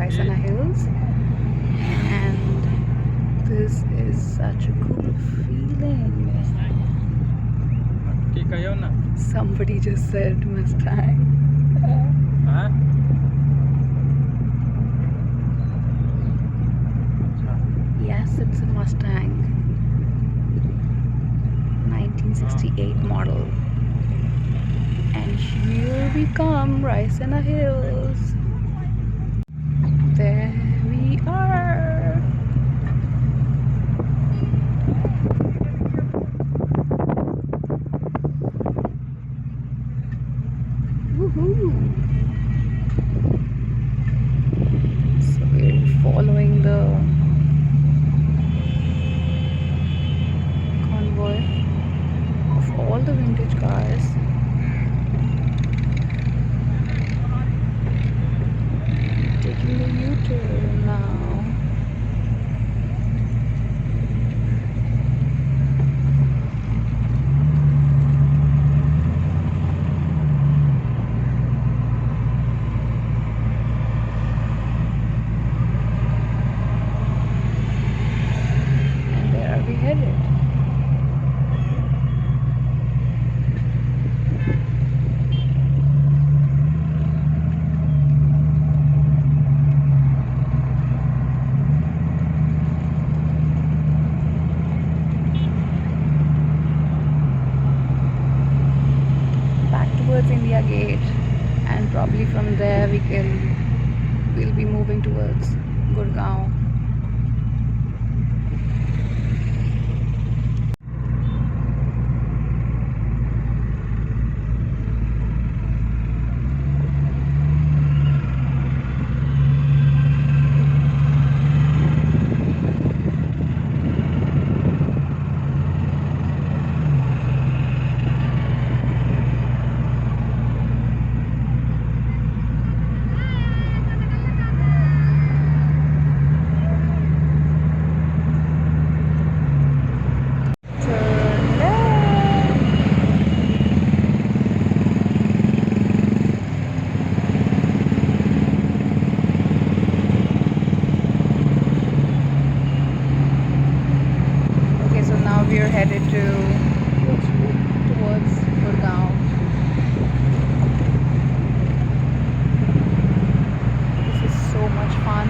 Raisina Hills, and this is such a cool feeling. Somebody just said Mustang. Yes, it's a Mustang, 1968 model. And here we come, Raisina Hills. There we are. Woohoo! So we're following the convoy of all the vintage cars. Taking the U-turn now. And where are we headed? Towards India Gate, and probably from there we'll be moving towards Gurgaon. We are headed towards Gurgaon. This is so much fun.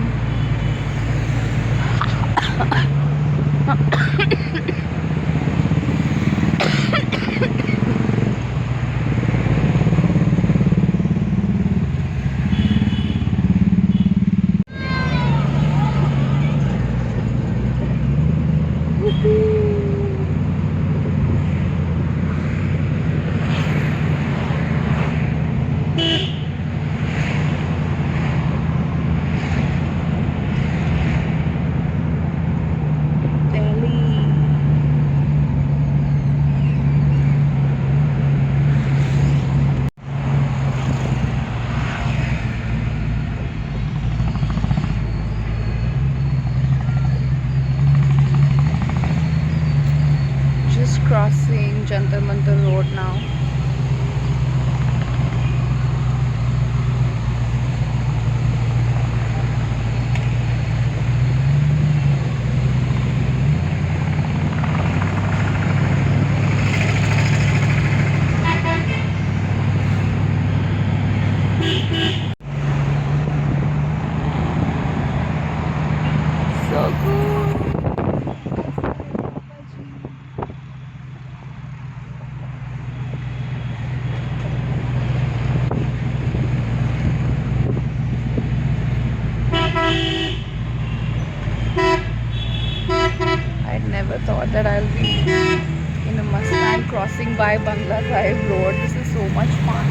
Crossing Jantar Mantar Road now. So cool. I'd never thought that I'll be in a Mustang crossing by Bangla Sahib Road. This is so much fun.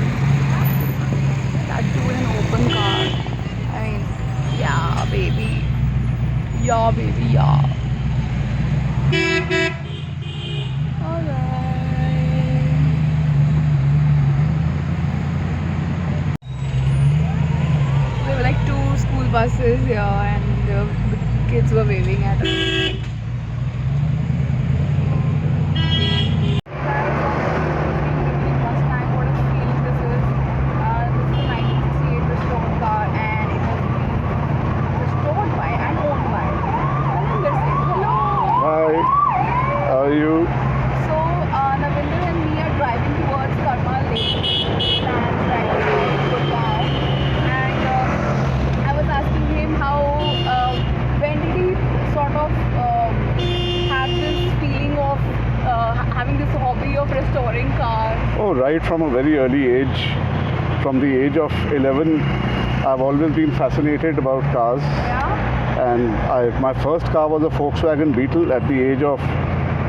That too in an open car. I mean, yeah, baby. Yeah, baby, yeah. Alright. There were like 2 school buses here, and the kids were waving at us. right from a very early age. From the age of 11, I've always been fascinated about cars. Yeah. And my first car was a Volkswagen Beetle at the age of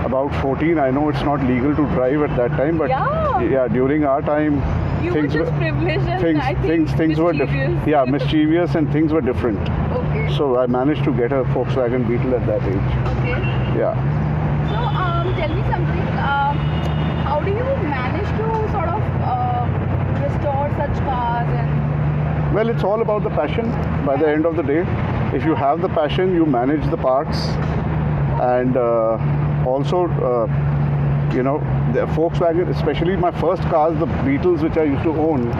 about 14. I know it's not legal to drive at that time, but yeah, during our time, You were just privileged and I think things were mischievous. yeah, mischievous, and things were different. Okay. So I managed to get a Volkswagen Beetle at that age. Okay. Yeah. So tell me something. How do you manage to sort of restore such cars and? Well, it's all about the passion. By the end of the day, if you have the passion, you manage the parts, and also. You know, the Volkswagen, especially my first cars, the Beetles, which I used to own,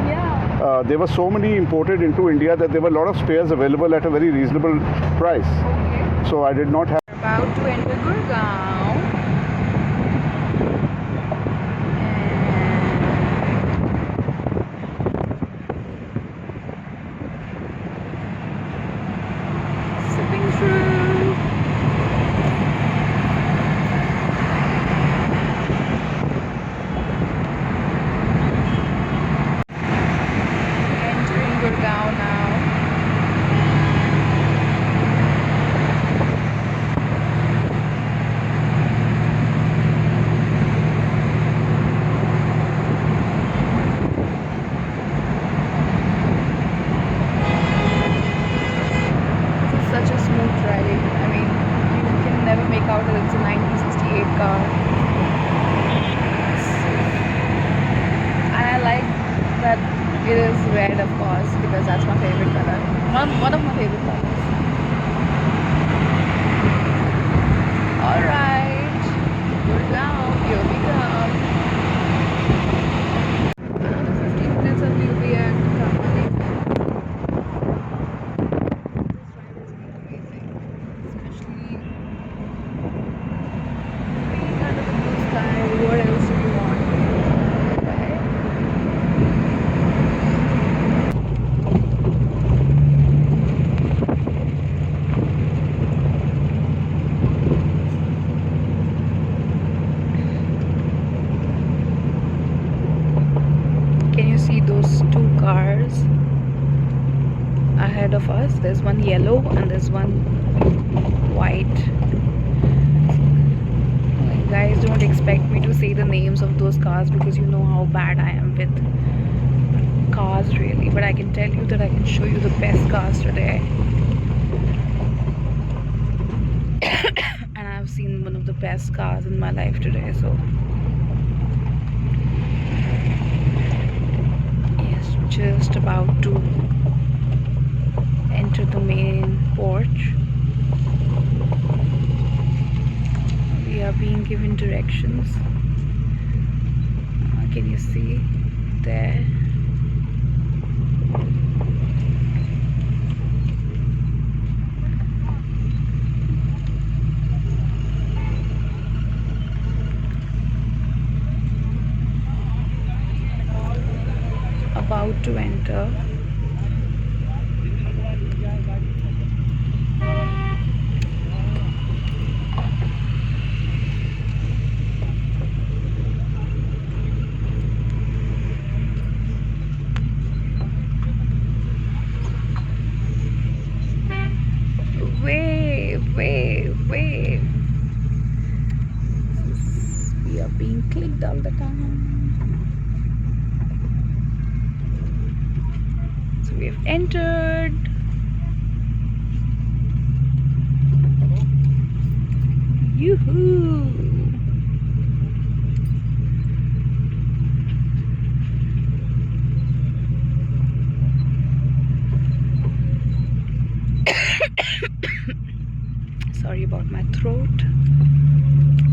there were so many imported into India that there were a lot of spares available at a very reasonable price. Okay. So I did not have. About to enter Gurgaon. And sipping through. Gurgaon now. This is such a smooth driving. I mean, you can never make out that it's a 1968 car. And I like that it is red, of course, because that's my favorite color. One of my favorite colors. Alright, Gurgaon, here we come. Another 15 minutes and we'll be at Kamali. This drive has been amazing, especially being under the blue sky. What else do you want? Right? Can you see those two cars ahead of us? There's one yellow and there's one white. Guys, don't expect me to say the names of those cars because you know how bad I am with cars really, but I can tell you that I can show you the best cars today. And I've seen one of the best cars in my life today, so yes, just about to enter the main porch. We are being given directions. Can you see there? About to enter. Wave. We are being clicked all the time. So we have entered. Yoo-hoo! Sorry about my throat.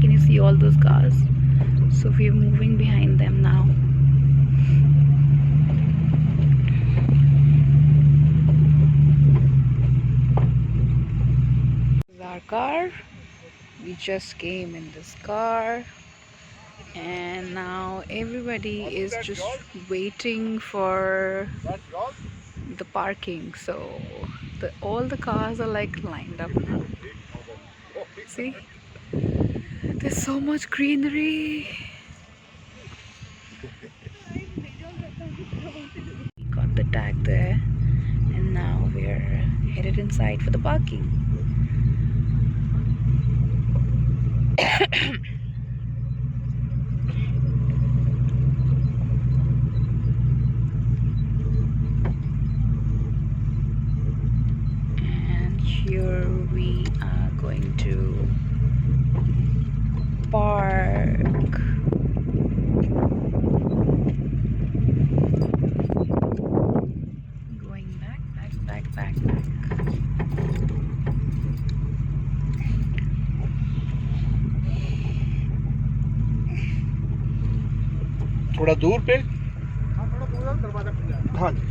Can you see all those cars? So we are moving behind them now. This is our car. We just came in this car, and now everybody is just waiting for the parking. So all the cars are like lined up now. See, there's so much greenery. the tag there, and now we're headed inside for the parking. And here we are going to park. Going back. थोड़ा दूर पे हाँ थोड़ा दूर दरवाजा खुल जाएगा हाँ जी